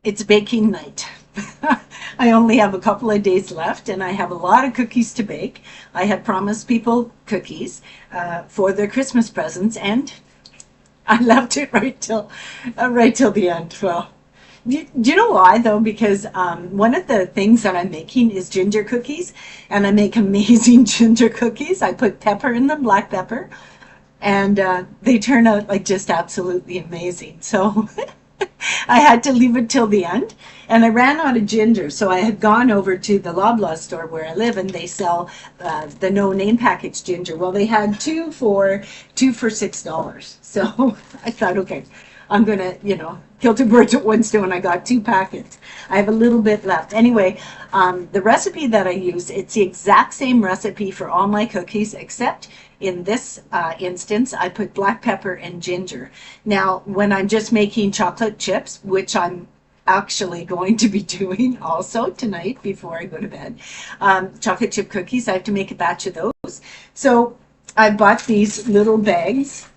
it's baking night. I only have a couple of days left and I have a lot of cookies to bake. I had promised people cookies for their Christmas presents, and I left it right till the end. Well, do you know why though? Because one of the things that I'm making is ginger cookies, and I make amazing ginger cookies. I put pepper in them, black pepper, and they turn out like just absolutely amazing. So I had to leave it till the end, and I ran out of ginger. So I had gone over to the Loblaw store where I live, and they sell the no name package ginger. Well, they had two for $6. So I thought, okay, I'm gonna, kill two birds with one stone. I got 2 packets. I have a little bit left. Anyway, the recipe that I use, it's the exact same recipe for all my cookies, except in this instance, I put black pepper and ginger. Now, when I'm just making chocolate chips, which I'm actually going to be doing also tonight before I go to bed, chocolate chip cookies, I have to make a batch of those. So I bought these little bags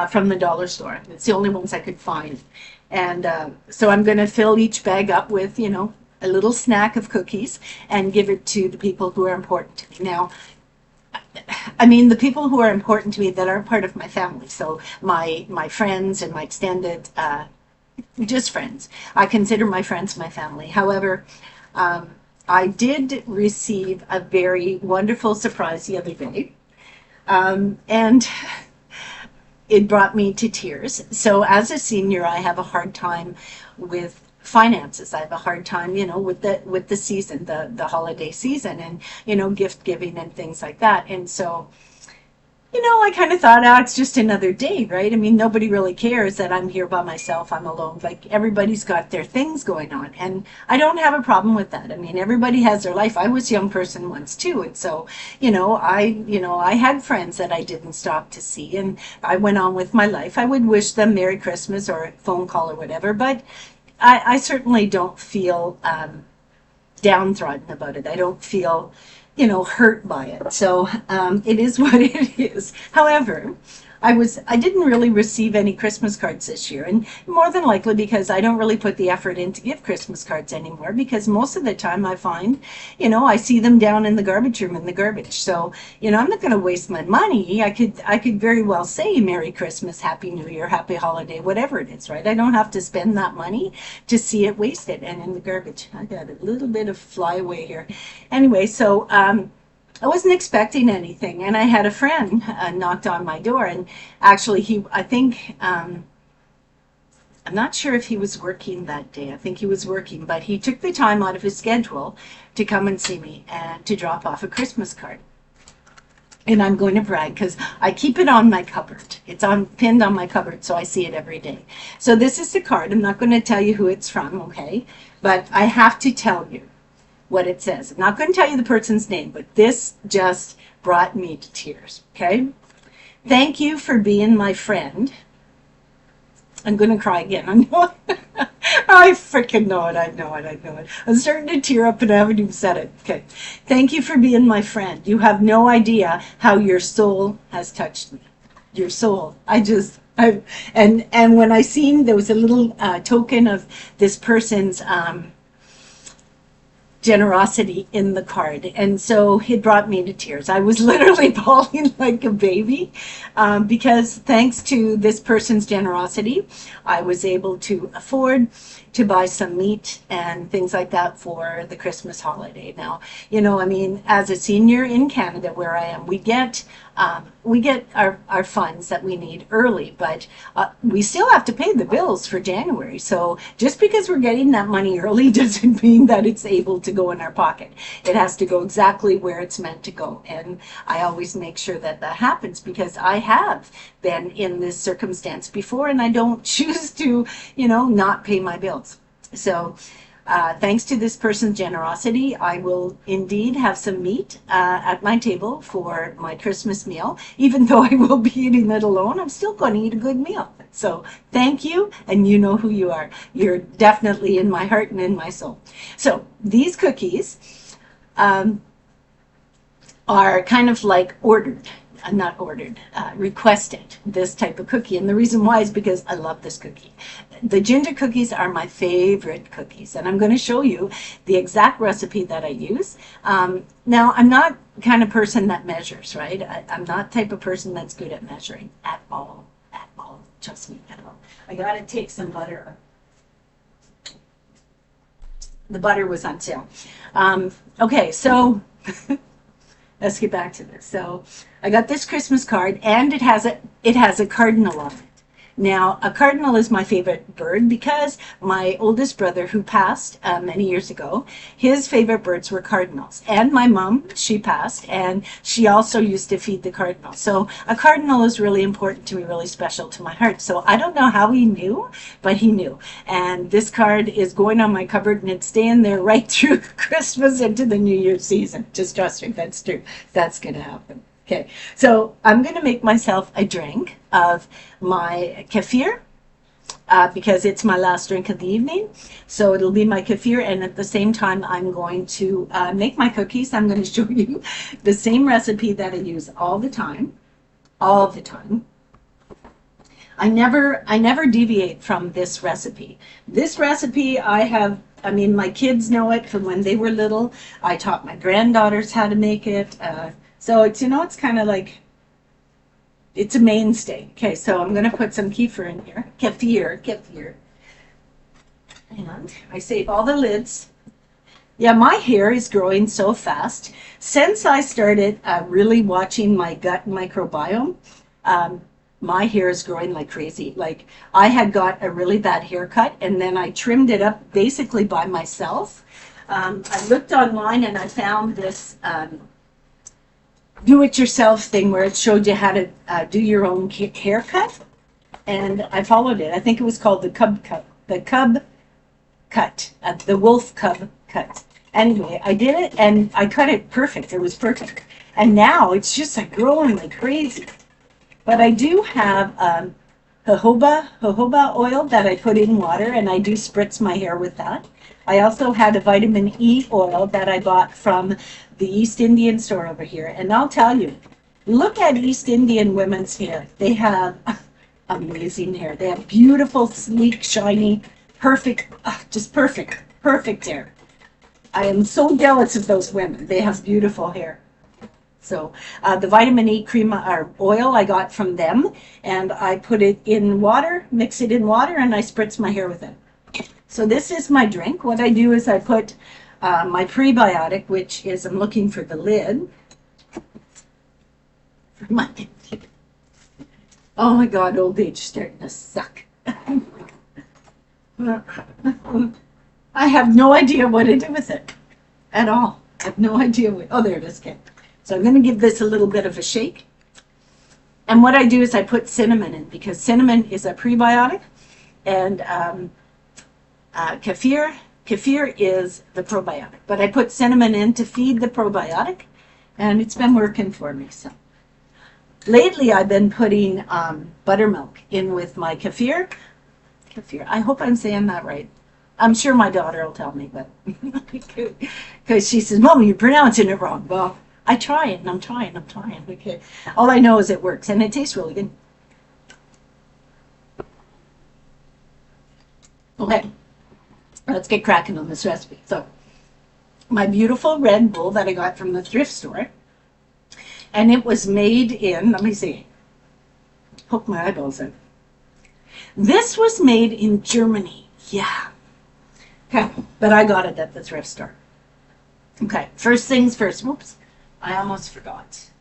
from the dollar store. It's the only ones I could find. And so I'm going to fill each bag up with, a little snack of cookies and give it to the people who are important to me. Now, I mean, the people who are important to me that are part of my family. So my friends and my extended, just friends. I consider my friends my family. However, I did receive a very wonderful surprise the other day. And it brought me to tears. So as a senior, I have a hard time with finances. I have a hard time, with the season, the holiday season, and gift giving and things like that. And so, I kind of thought, it's just another day, right? I mean, nobody really cares that I'm here by myself. I'm alone. Like, everybody's got their things going on, and I don't have a problem with that. I mean, everybody has their life. I was a young person once too, and so, I had friends that I didn't stop to see, and I went on with my life. I would wish them Merry Christmas or a phone call or whatever, but I certainly don't feel downtrodden about it. I don't feel hurt by it. So it is what it is. However, I didn't really receive any Christmas cards this year, and more than likely because I don't really put the effort in to give Christmas cards anymore, because most of the time I find, I see them down in the garbage room in the garbage. So, I'm not going to waste my money. I could very well say Merry Christmas, Happy New Year, Happy Holiday, whatever it is, right? I don't have to spend that money to see it wasted and in the garbage. I got a little bit of flyaway here. Anyway, so I wasn't expecting anything, and I had a friend knocked on my door, and actually I think, I'm not sure if he was working that day. I think he was working, but he took the time out of his schedule to come and see me and to drop off a Christmas card. And I'm going to brag because I keep it on my cupboard. It's pinned on my cupboard, so I see it every day. So this is the card. I'm not going to tell you who it's from, okay? But I have to tell you what it says. I'm not going to tell you the person's name, but this just brought me to tears, okay? Thank you for being my friend. I'm going to cry again. I know it. I freaking know it. I know it. I'm starting to tear up and I haven't even said it. Okay. Thank you for being my friend. You have no idea how your soul has touched me. Your soul. And when I seen there was a little token of this person's generosity in the card, and so it brought me to tears. I was literally bawling like a baby because thanks to this person's generosity, I was able to afford to buy some meat and things like that for the Christmas holiday. Now, I mean, as a senior in Canada where I am, we get our funds that we need early, but we still have to pay the bills for January. So just because we're getting that money early doesn't mean that it's able to go in our pocket. It has to go exactly where it's meant to go. And I always make sure that happens, because I have been in this circumstance before, and I don't choose to, not pay my bills. So thanks to this person's generosity, I will indeed have some meat at my table for my Christmas meal. Even though I will be eating it alone, I'm still going to eat a good meal. So thank you, and you know who you are. You're definitely in my heart and in my soul. So these cookies are kind of like ordered. not ordered, requested this type of cookie. And the reason why is because I love this cookie. The ginger cookies are my favorite cookies, and I'm going to show you the exact recipe that I use. Now, I'm not the kind of person that measures, right? I'm not the type of person that's good at measuring at all, trust me, at all. I got to take some butter. The butter was on sale. Okay, so let's get back to this. So I got this Christmas card, and it has a cardinal on it. Now, a cardinal is my favorite bird because my oldest brother, who passed many years ago, his favorite birds were cardinals. And my mom, she passed, and she also used to feed the cardinals. So a cardinal is really important to me, really special to my heart. So I don't know how he knew, but he knew. And this card is going on my cupboard, and it's staying there right through Christmas into the New Year's season. Just trust me, that's true. That's going to happen. Okay, so I'm going to make myself a drink of my kefir because it's my last drink of the evening. So it'll be my kefir, and at the same time, I'm going to make my cookies. I'm going to show you the same recipe that I use all the time, all the time. I never deviate from this recipe. This recipe I mean, my kids know it from when they were little. I taught my granddaughters how to make it. So it's, it's kind of like, it's a mainstay. Okay, so I'm going to put some kefir in here. Kefir. And I save all the lids. Yeah, my hair is growing so fast. Since I started really watching my gut microbiome, my hair is growing like crazy. Like, I had got a really bad haircut, and then I trimmed it up basically by myself. I looked online, and I found this do-it-yourself thing where it showed you how to do your own haircut, and I followed it. I think it was called the Cub Cut, the Wolf Cub Cut. Anyway, I did it, and I cut it perfect. It was perfect, and now it's just like growing like crazy. But I do have jojoba oil that I put in water, and I do spritz my hair with that. I also had a vitamin E oil that I bought from the East Indian store over here. And I'll tell you, look at East Indian women's hair. They have amazing hair. They have beautiful, sleek, shiny, perfect, just perfect hair. I am so jealous of those women. They have beautiful hair. So the vitamin E cream or oil I got from them, and I put it in water, mix it in water, and I spritz my hair with it. So this is my drink. What I do is I put my prebiotic, which is, I'm looking for the lid. Oh my God, old age is starting to suck. I have no idea what to do with it at all. I have no idea what, oh, there it is. Okay. So I'm going to give this a little bit of a shake. And what I do is I put cinnamon in, because cinnamon is a prebiotic, and kefir is the probiotic. But I put cinnamon in to feed the probiotic, and it's been working for me. So lately I've been putting buttermilk in with my kefir. I hope I'm saying that right. I'm sure my daughter will tell me, but because she says, "Mom, you're pronouncing it wrong." Well, I try it, and I'm trying. Okay. All I know is it works, and it tastes really good. Okay. Let's get cracking on this recipe. So, my beautiful red bowl that I got from the thrift store, and it was made in, let me see, poke my eyeballs in. This was made in Germany. Yeah. Okay, but I got it at the thrift store. Okay, first things first. Whoops, I almost forgot.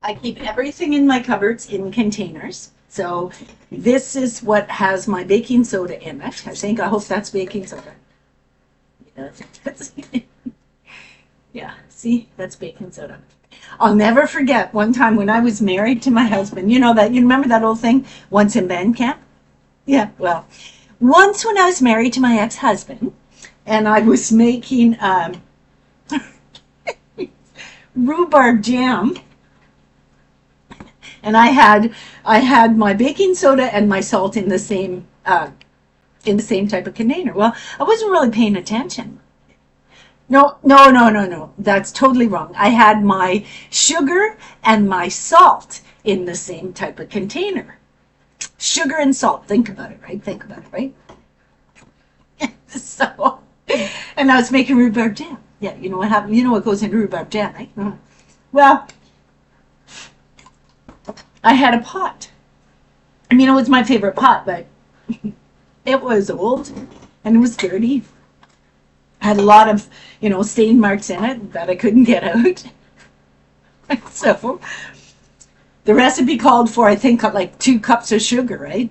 I keep everything in my cupboards in containers. So this is what has my baking soda in it. I hope that's baking soda. Yeah, see, that's baking soda. I'll never forget one time when I was married to my husband. You remember that old thing, once in band camp? Yeah, well, once when I was married to my ex-husband, and I was making rhubarb jam, and I had my baking soda and my salt in the same uh, in the same type of container. Well, I wasn't really paying attention. No, no, no, no, no. That's totally wrong. I had my sugar and my salt in the same type of container. Sugar and salt. Think about it, right? Think about it, right? So, and I was making rhubarb jam. Yeah, you know what happened? You know what goes in rhubarb jam, right? Well, I had a pot. I mean, it was my favorite pot, but it was old and it was dirty. Had a lot of, stain marks in it that I couldn't get out. So the recipe called for, I think, like 2 cups of sugar, right?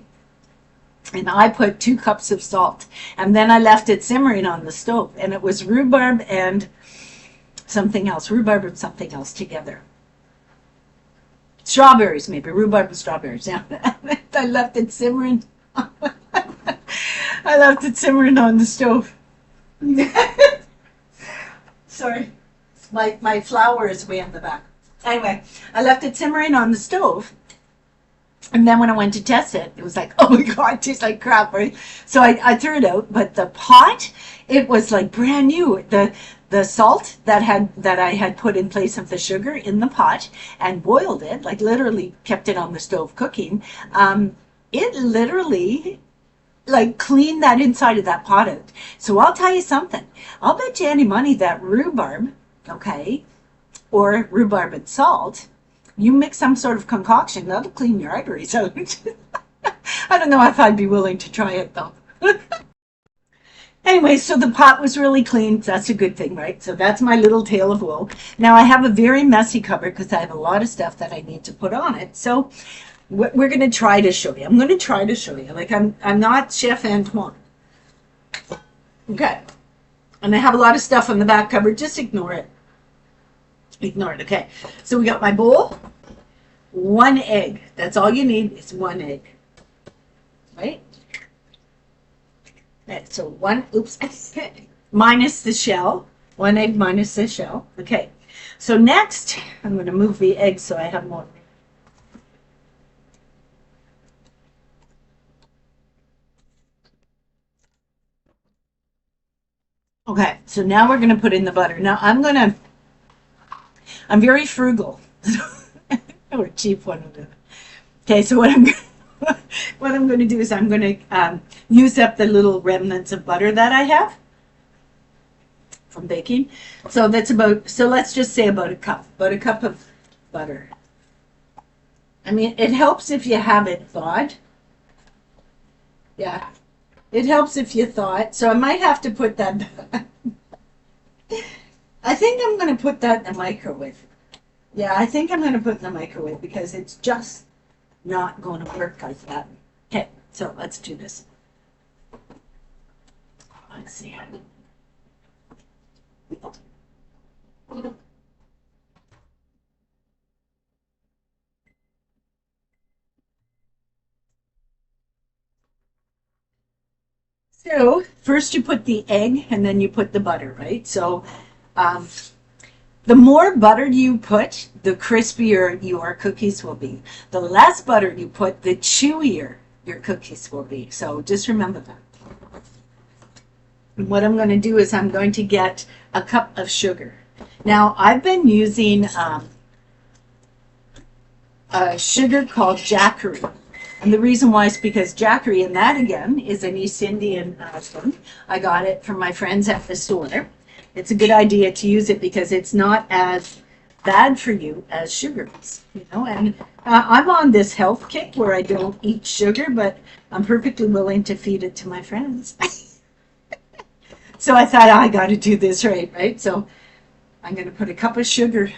And I put 2 cups of salt. And then I left it simmering on the stove. And it was rhubarb and something else. Rhubarb and something else together. Strawberries, maybe. Rhubarb and strawberries. Yeah. I left it simmering. I left it simmering on the stove. Sorry. My flour is way in the back. Anyway, I left it simmering on the stove. And then when I went to test it, it was like, oh my God, it tastes like crap, right? So I threw it out. But the pot, it was like brand new. The salt that I had put in place of the sugar in the pot and boiled it, like literally kept it on the stove cooking. It literally like cleaned that inside of that pot out. So I'll tell you something. I'll bet you any money that rhubarb, okay, or rhubarb and salt, you mix some sort of concoction, that'll clean your arteries out. I don't know if I'd be willing to try it though. Anyway, so the pot was really clean. That's a good thing, right? So that's my little tale of woe. Now I have a very messy cupboard because I have a lot of stuff that I need to put on it. So we're going to try to show you. I'm going to try to show you. Like I'm not Chef Antoine. Okay. And I have a lot of stuff on the back cupboard. Just ignore it. Ignore it. Okay. So we got my bowl. 1 egg. That's all you need is 1 egg. Right? Okay, so oops, minus the shell. 1 egg minus the shell. Okay. So next, I'm going to move the egg so I have more. Okay, so now we're going to put in the butter. Now I'm very frugal. Or cheap one of them. Okay, so what I'm going to do is I'm going to use up the little remnants of butter that I have from baking. So let's just say about a cup of butter. I mean, it helps if you have it thawed. Yeah. It helps if you thaw it. So I might have to put that. I think I'm going to put that in the microwave. Yeah, I think I'm going to put it in the microwave because it's just not going to work like that. Okay, so let's do this. Let's see. So first you put the egg and then you put the butter, right? So the more butter you put, the crispier your cookies will be. The less butter you put, the chewier your cookies will be. So just remember that. And what I'm going to do is I'm going to get a cup of sugar. Now I've been using a sugar called Jackery. And the reason why is because Jackery, and that again is an East Indian thing. I got it from my friends at the store. It's a good idea to use it because it's not as bad for you as sugar is, and I'm on this health kick where I don't eat sugar, but I'm perfectly willing to feed it to my friends. So I thought, I got to do this right? So I'm going to put a cup of sugar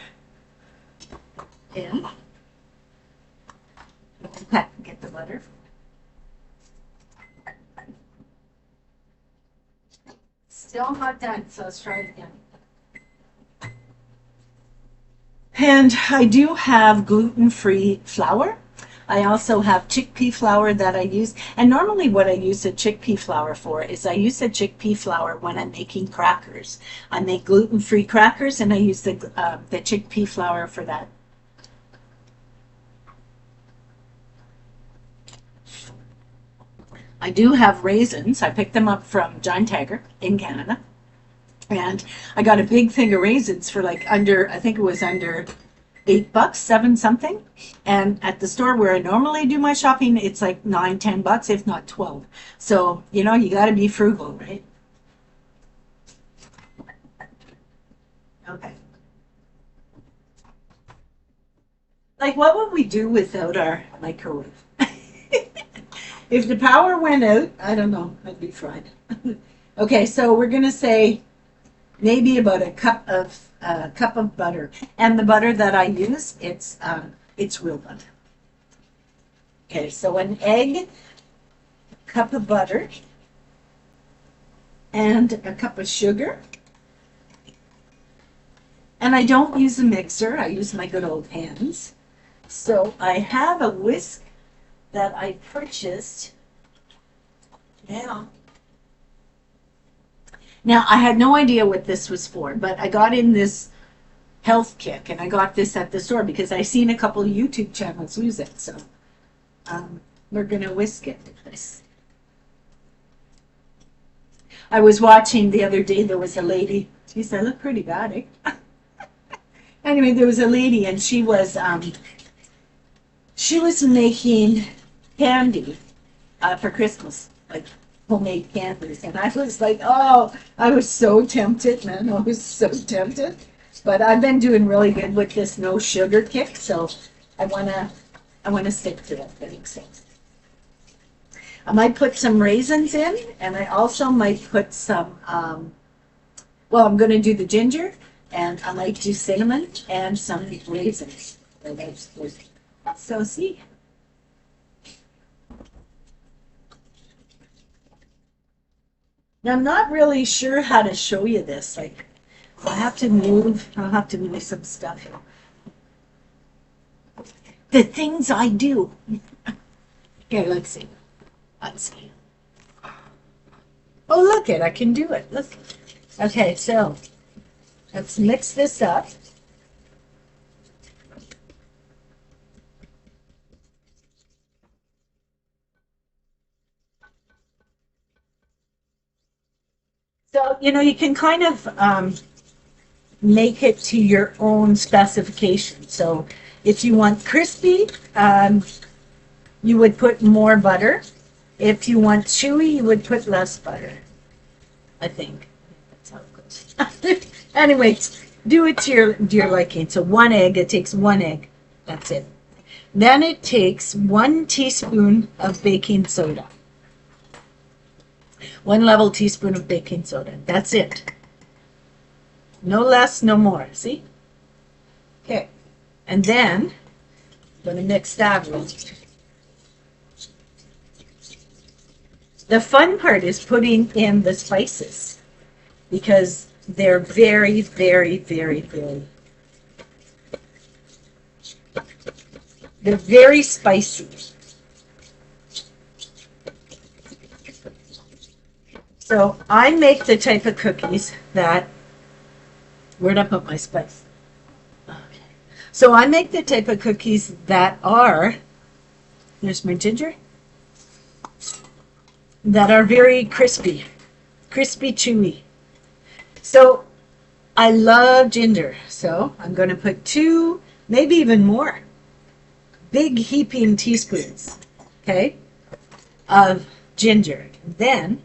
in. Okay, get the butter. Still not done, so let's try it again. And I do have gluten-free flour. I also have chickpea flour that I use. And normally what I use the chickpea flour for is I use the chickpea flour when I'm making crackers. I make gluten-free crackers and I use the chickpea flour for that. I do have raisins. I picked them up from Giant Tiger in Canada. And I got a big thing of raisins for like under, I think it was under $8, seven something. And at the store where I normally do my shopping, it's like $9, $10, if not 12. So, you know, you got to be frugal, right? Okay. Like, what would we do without our microwave? If the power went out, I don't know, I'd be fried. Okay, so we're gonna say maybe about a cup of butter, and the butter that I use, it's real butter. Okay, so an egg, a cup of butter, and a cup of sugar. And I don't use a mixer, I use my good old hands. So I have a whisk that I purchased. Yeah. Now, I had no idea what this was for, but I got in this health kick, and I got this at the store because I seen a couple of YouTube channels use it. So we're going to whisk it with this. I was watching the other day, there was a lady. Geez, I look pretty bad, eh? Anyway, there was a lady, and she was making candy for Christmas, like homemade candies. And I was like, oh, I was so tempted, man. I was so tempted. But I've been doing really good with this no sugar kick, so I wanna stick to it, I think so. I might put some raisins in, and I also might put some, well, I'm gonna do the ginger, and I might do cinnamon and some raisins. So see. Now, I'm not really sure how to show you this. Like, I'll have to move some stuff here. The things I do. Okay, let's see. Let's see. Oh, look it, I can do it. Look. Okay, so let's mix this up. So, you know, you can kind of make it to your own specification. So if you want crispy, you would put more butter. If you want chewy, you would put less butter, I think. That's how it goes. Anyway, do it to your liking. So one egg, it takes one egg. That's it. Then it takes 1 teaspoon of baking soda. 1 level teaspoon of baking soda. That's it. No less, no more. See? Okay. And then I'm going to mix that with. The fun part is putting in the spices because they're very, very, very, very. They're very spicy. So I make the type of cookies that, where'd I put my spice? Okay. So I make the type of cookies that are, there's my ginger, that are very crispy, chewy. So I love ginger. So I'm going to put 2, maybe even more, big heaping teaspoons, okay, of ginger. Then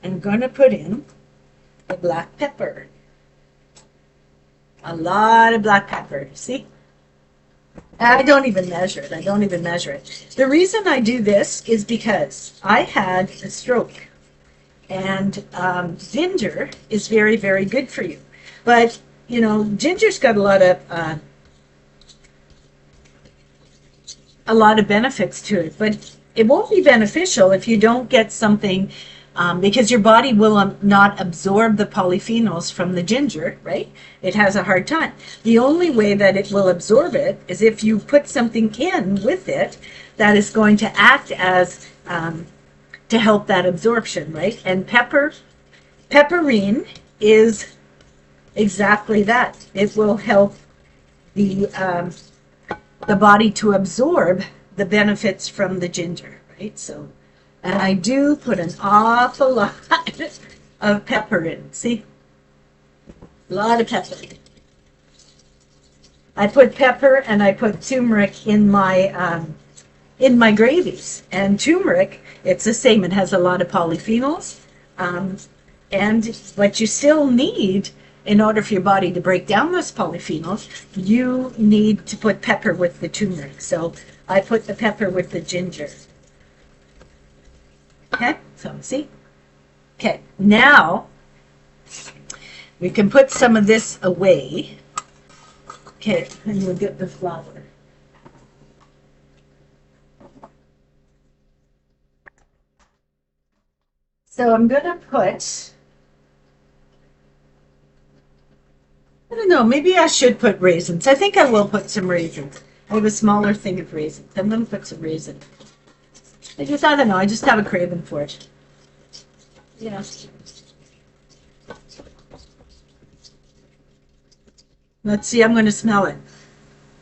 I'm going to put in the black pepper. A lot of black pepper, see? I don't even measure it. I don't even measure it. The reason I do this is because I had a stroke. And ginger is very, very good for you. But, you know, ginger's got a lot of benefits to it. But it won't be beneficial if you don't get something because your body will not absorb the polyphenols from the ginger, right? It has a hard time. The only way that it will absorb it is if you put something in with it that is going to act as to help that absorption, right? And pepperine is exactly that. It will help the body to absorb the benefits from the ginger, right? So And I do put an awful lot of pepper in. See? A lot of pepper. I put pepper and I put turmeric in my gravies. And turmeric, it's the same. It has a lot of polyphenols. And what you still need in order for your body to break down those polyphenols, you need to put pepper with the turmeric. So I put the pepper with the ginger. Okay, so see? Okay, now we can put some of this away. Okay, and we'll get the flour. So I'm going to put, I don't know, maybe I should put raisins. I think I will put some raisins. I have a smaller thing of raisins. I'm going to put some raisins. I don't know, I just have a craving for it. Yeah. Let's see, I'm going to smell it.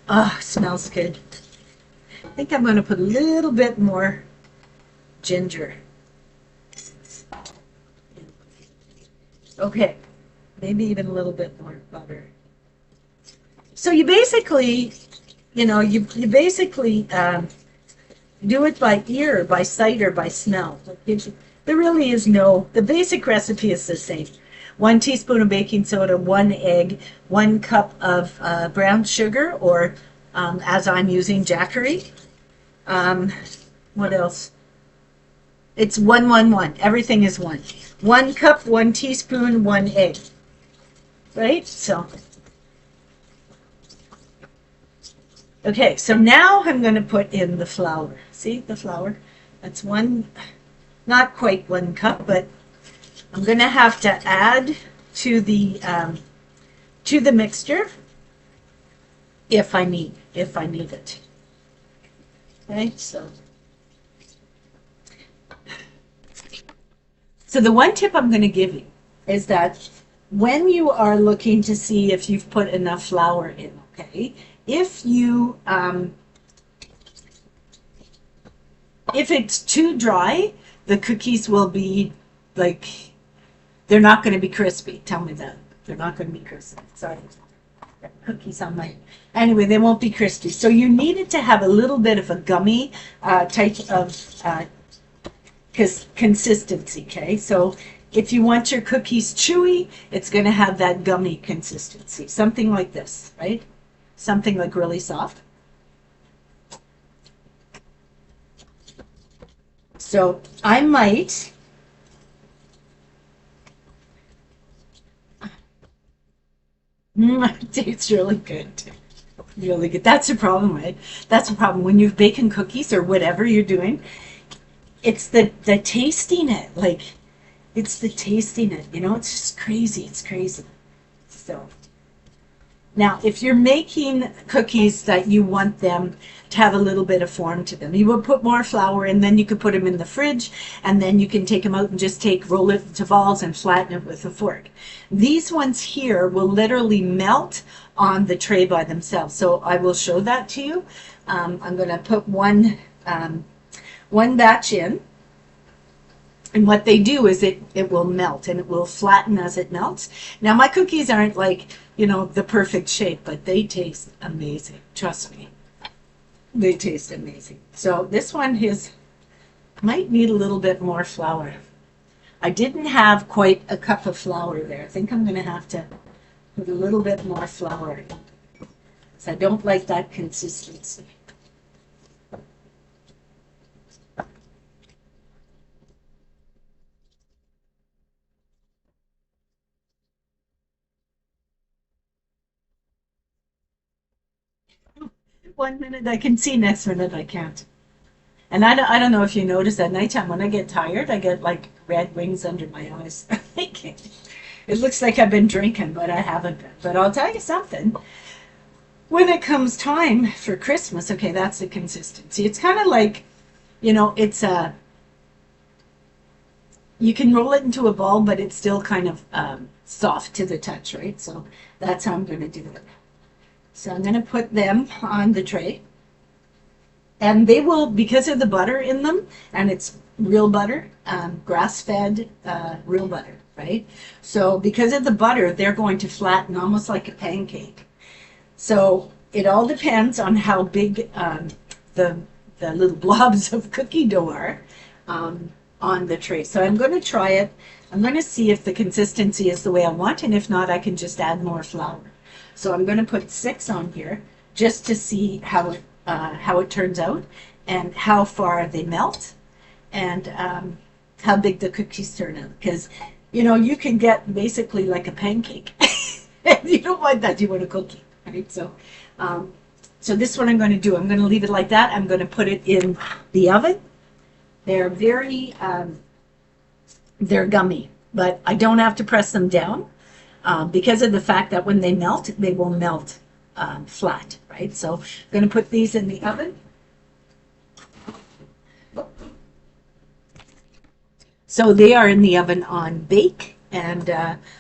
Oh, it smells good. I think I'm going to put a little bit more ginger. Okay, maybe even a little bit more butter. So you basically, you basically do it by ear, by sight, or by smell. There really is the basic recipe is the same. 1 teaspoon of baking soda, 1 egg, 1 cup of brown sugar, or as I'm using, Jackery. What else? It's 1, 1, 1. Everything is 1. 1 cup, 1 teaspoon, 1 egg. Right? So. Okay, so now I'm going to put in the flour. See the flour? That's not quite 1 cup, but I'm going to have to add to the mixture if I need it. Okay, so the one tip I'm going to give you is that when you are looking to see if you've put enough flour in, okay, if it's too dry, the cookies will be like, they're not going to be crispy. Tell me that. They're not going to be crispy. Sorry. Cookies on my... Anyway, they won't be crispy. So you need it to have a little bit of a gummy type of consistency, okay? So if you want your cookies chewy, it's going to have that gummy consistency. Something like this, right? Something like really soft. So I might... It tastes really good. Really good. That's the problem, right? That's the problem. When you're baking cookies or whatever you're doing, it's the tasting it. Like, it's the tasting it. It's just crazy. It's crazy. So, now, if you're making cookies that you want them to have a little bit of form to them, you will put more flour in, then you could put them in the fridge, and then you can take them out and just roll it into balls and flatten it with a fork. These ones here will literally melt on the tray by themselves. So I will show that to you. I'm going to put one batch in. And what they do is it will melt and it will flatten as it melts. Now my cookies aren't like, the perfect shape, but they taste amazing. Trust me. They taste amazing. So this one might need a little bit more flour. I didn't have quite a cup of flour there. I think I'm going to have to put a little bit more flour in, because I don't like that consistency. One minute I can see, next minute I can't. And I don't know if you notice at nighttime when I get tired, I get like red wings under my eyes. It looks like I've been drinking, but I haven't been. But I'll tell you something. When it comes time for Christmas, okay, that's the consistency. It's kind of like, it's you can roll it into a ball, but it's still kind of soft to the touch, right? So that's how I'm going to do it. So I'm going to put them on the tray. And they will, because of the butter in them, and it's real butter, grass-fed real butter, right? So because of the butter, they're going to flatten almost like a pancake. So it all depends on how big the the little blobs of cookie dough are on the tray. So I'm going to try it. I'm going to see if the consistency is the way I want, and if not, I can just add more flour. So I'm going to put 6 on here just to see how it turns out and how far they melt and how big the cookies turn out. Because you can get basically like a pancake. You don't want that. You want a cookie, right? So this is what I'm going to do. I'm going to leave it like that. I'm going to put it in the oven. They're they're gummy, but I don't have to press them down because of the fact that when they melt, they will melt flat, right? So I'm going to put these in the oven. So they are in the oven on bake, and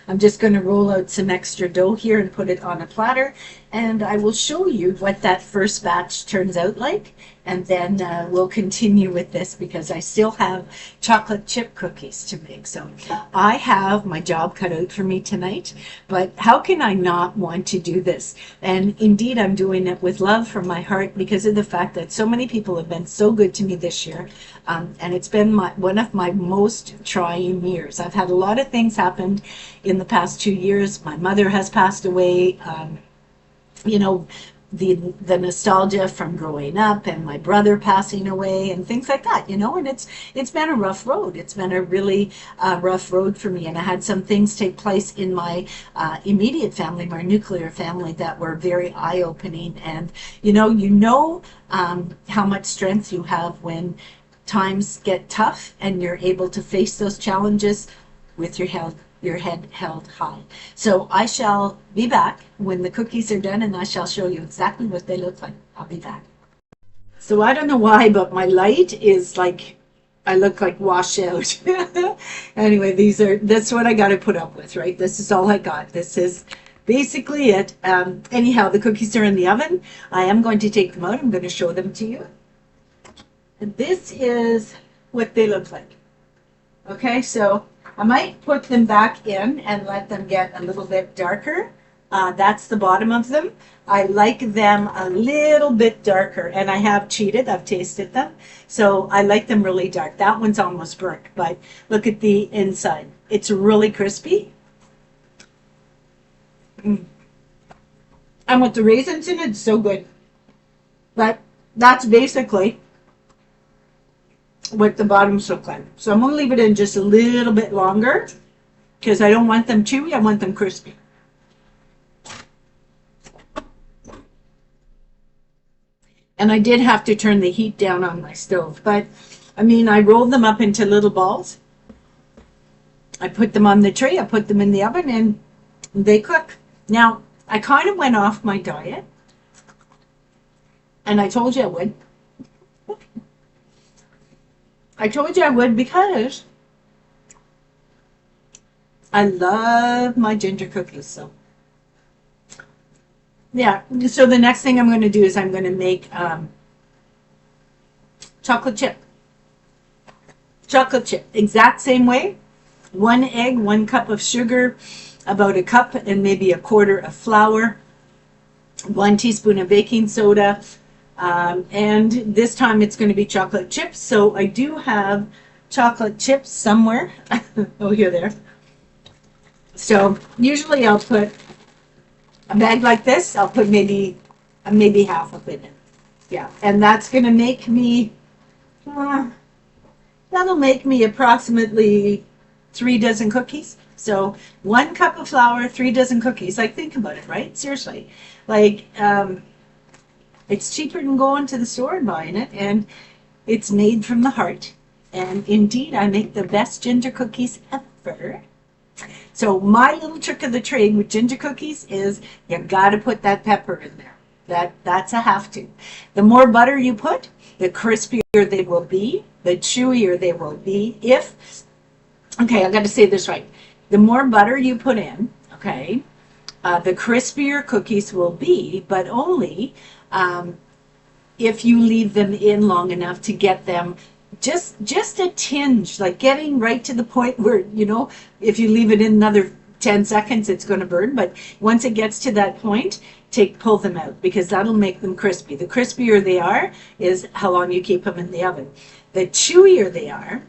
I'm just going to roll out some extra dough here and put it on a platter, and I will show you what that first batch turns out like, and then we'll continue with this because I still have chocolate chip cookies to make. So I have my job cut out for me tonight, but how can I not want to do this? And indeed, I'm doing it with love from my heart because of the fact that so many people have been so good to me this year. And it's been one of my most trying years. I've had a lot of things happen in the past 2 years. My mother has passed away. The nostalgia from growing up and my brother passing away and things like that, and it's been a rough road. It's been a really rough road for me, and I had some things take place in my immediate family, my nuclear family, that were very eye-opening. And how much strength you have when times get tough and you're able to face those challenges with your head held high. So I shall be back when the cookies are done, and I shall show you exactly what they look like. I'll be back. So I don't know why, but my light is like, I look like washed out. Anyway, that's what I got to put up with, right? This is all I got. This is basically it. Anyhow, the cookies are in the oven. I am going to take them out. I'm going to show them to you. And this is what they look like. Okay, so I might put them back in and let them get a little bit darker. That's the bottom of them. I like them a little bit darker, and I have cheated. I've tasted them. So I like them really dark. That one's almost burnt, but look at the inside. It's really crispy. And with the raisins in it, it's so good. But that's basically what the bottoms look like. So I'm going to leave it in just a little bit longer because I don't want them chewy. I want them crispy. And I did have to turn the heat down on my stove, but I mean, I rolled them up into little balls. I put them on the tray, I put them in the oven, and they cook. Now, I kind of went off my diet, and I told you I would. I told you I would because I love my ginger cookies. So yeah, so the next thing I'm going to do is I'm going to make chocolate chip. Chocolate chip, exact same way. 1 egg, 1 cup of sugar, about a cup and maybe a quarter of flour, 1 teaspoon of baking soda, and this time it's going to be chocolate chips. So I do have chocolate chips somewhere. Oh, here, there. So usually I'll put a bag like this. I'll put maybe half of it in. Yeah, and that's going to make me, that'll make me approximately 3 dozen cookies. So 1 cup of flour, 3 dozen cookies. Like, think about it, right? Seriously. Like, it's cheaper than going to the store and buying it, and it's made from the heart. And indeed, I make the best ginger cookies ever. So my little trick of the trade with ginger cookies is you got to put that pepper in there. That's a have to. The more butter you put, the crispier they will be, the chewier they will be. Okay, I got to say this right. The more butter you put in, okay, the crispier cookies will be, but only if you leave them in long enough to get them just a tinge, like getting right to the point where, if you leave it in another 10 seconds, it's going to burn. But once it gets to that point, pull them out, because that'll make them crispy. The crispier they are is how long you keep them in the oven. The chewier they are,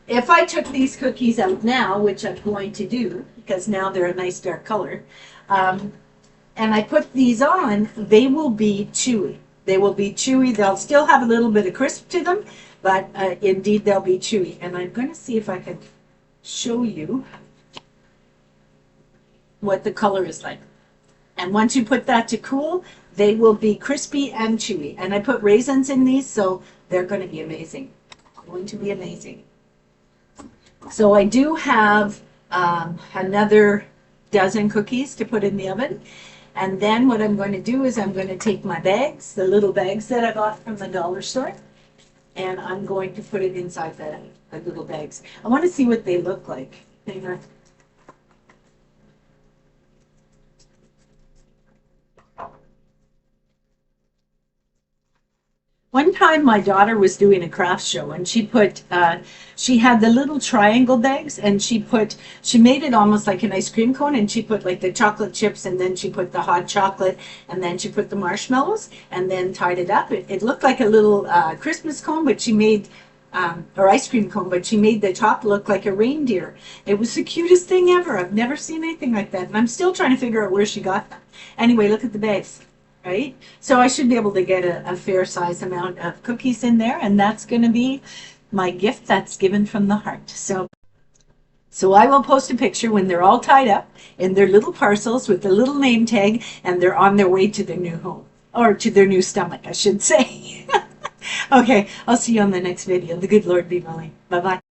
if I took these cookies out now, which I'm going to do, because now they're a nice dark color, and I put these on, they will be chewy. They will be chewy. They'll still have a little bit of crisp to them, but indeed they'll be chewy. And I'm going to see if I can show you what the color is like. And once you put that to cool, they will be crispy and chewy. And I put raisins in these, so they're going to be amazing. Going to be amazing. So I do have another dozen cookies to put in the oven. And then what I'm going to do is I'm going to take my bags, the little bags that I got from the dollar store, and I'm going to put it inside the little bags. I want to see what they look like. Hang on. One time my daughter was doing a craft show, and she had the little triangle bags, and she made it almost like an ice cream cone, and she put like the chocolate chips, and then she put the hot chocolate, and then she put the marshmallows, and then tied it up. It looked like a little Christmas cone, but she made, or ice cream cone, but she made the top look like a reindeer. It was the cutest thing ever. I've never seen anything like that, and I'm still trying to figure out where she got them. Anyway, look at the bags. Right? So I should be able to get a fair size amount of cookies in there, and that's going to be my gift that's given from the heart. So I will post a picture when they're all tied up in their little parcels with the little name tag, and they're on their way to their new home, or to their new stomach, I should say. Okay, I'll see you on the next video. The good Lord be willing. Bye-bye.